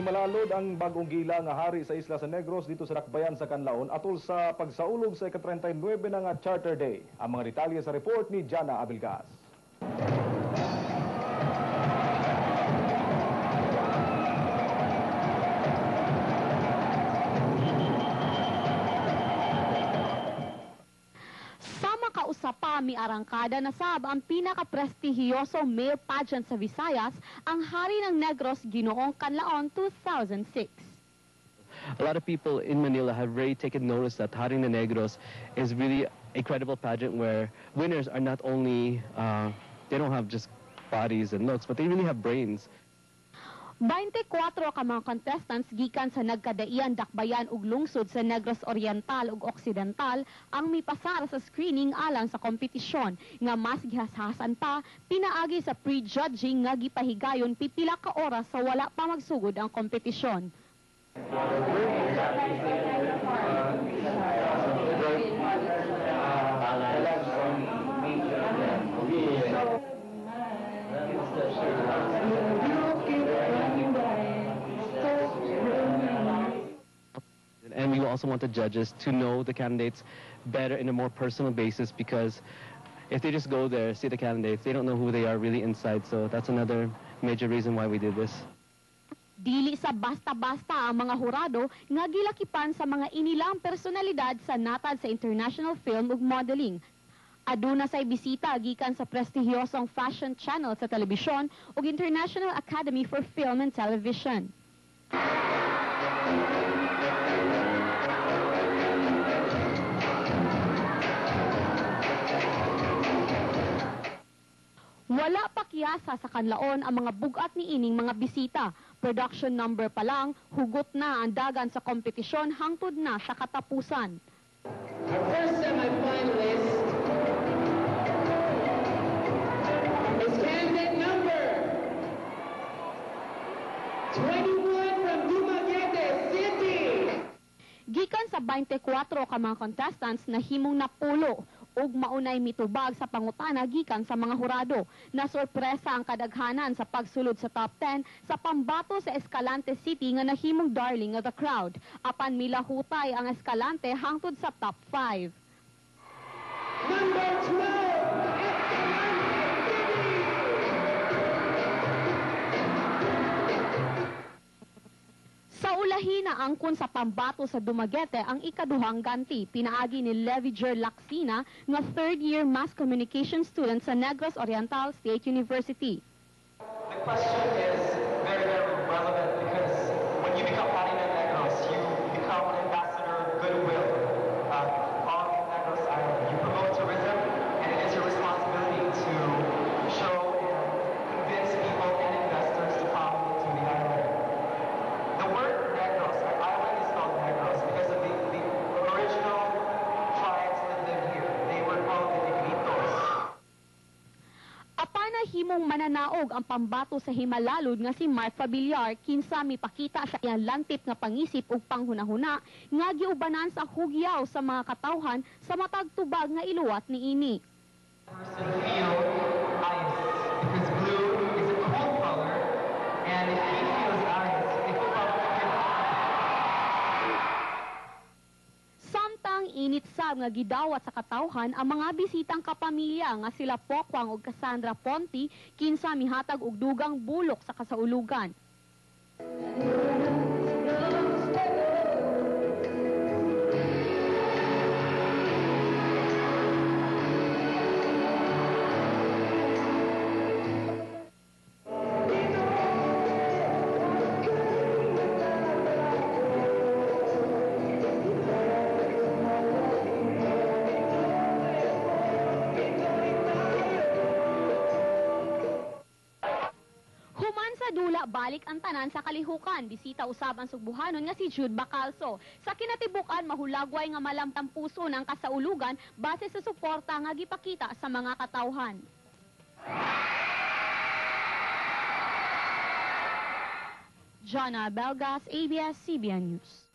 Himalalod ang bagong gila nga hari sa Isla San Negros dito sa Dakbayan sa Canlaon atol sa pagsaulog sa ika-39 na nga Charter Day. Ang mga detalye sa report ni Jana Abelgas. Kausapa mi arangkada na sab ang pinaka-prestigiyoso male pageant sa Visayas, ang Hari ng Negros Ginoong Canlaon 2006. A lot of people in Manila have already taken notice that Hari ng Negros is really a credible pageant where winners are not only, they don't have just bodies and looks, but they really have brains. 24 ka mga contestants gikan sa nagkadaian dakbayan ug lungsod sa Negros Oriental ug Occidental ang mipasar sa screening alang sa kompetisyon nga mas gihashasan pa pinaagi sa pre-judging nga gipahigayon pipila ka oras sa wala pa magsugod ang kompetisyon. And we also want the judges to know the candidates better in a more personal basis, because if they just go there, see the candidates, they don't know who they are really inside. So that's another major reason why we did this. Dili sa basta-basta ang mga hurado nga gilakipan sa mga inilang personalidad sa natad sa international film ug modeling. Aduna say bisita gikan sa prestihiyosong fashion channel sa telebisyon ug International Academy for Film and Television. Wala pa kiyasa sa Canlaon ang mga bugat ni ining mga bisita. Production number pa lang, hugot na ang dagan sa kompetisyon hangtod na sa katapusan. Our first semi-finalist is candidate number 21 from Dumaguete City. Gikan sa 24 ka mga contestants na himong napulo ug maunay mitubag sa pangutana gikan sa mga hurado. Nasorpresa ang kadaghanan sa pagsulod sa top 10 sa pambato sa Escalante City nga nahimong darling of the crowd. Apan milahutay ang Escalante hangtod sa top 5. Number 12, Sa ulahin na angkon sa pambato sa Dumaguete ang ikaduhang ganti, pinaagi ni Leviger Lacsina nga third-year mass communication student sa Negros Oriental State University. The question is very, very relevant because when you become Hari ng Negros, you become an ambassador of goodwill on Negros Island. You promote tourism, and it is your responsibility to show and convince people and investors to come to the island. The word Negros, our island is called Negros because of the original tribes that live here. They were called the Negritos. Apana himong mananaog ang pambato sa Himalalod nga si Mark Fabillar kinsa mipakita sa iyang lantip nga pangisip ug panghunahuna nga giubanan sa hugyaw sa mga katawhan sa matag tubag nga iluwat niini. Person feel ice because blue is a cold color, and if he feels ice, it probably can. Samtang init sab nga gidawat sa katawhan ang mga bisitang kapamilya nga sila Pokwang ug Cassandra Ponti kinsa mihatag og dugang bulok sa kasaulugan. Dula balik ang tanan sa kalihukan. Bisita usab ang Sugbuhanon nga si Jude Bacalso. Sa kinatibukan mahulagway nga malamtang puso ng kasaulugan base sa suporta nga gipakita sa mga katawhan. Jana Abelgas, ABS-CBN News.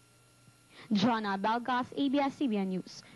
Jana Abelgas, ABS-CBN News.